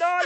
2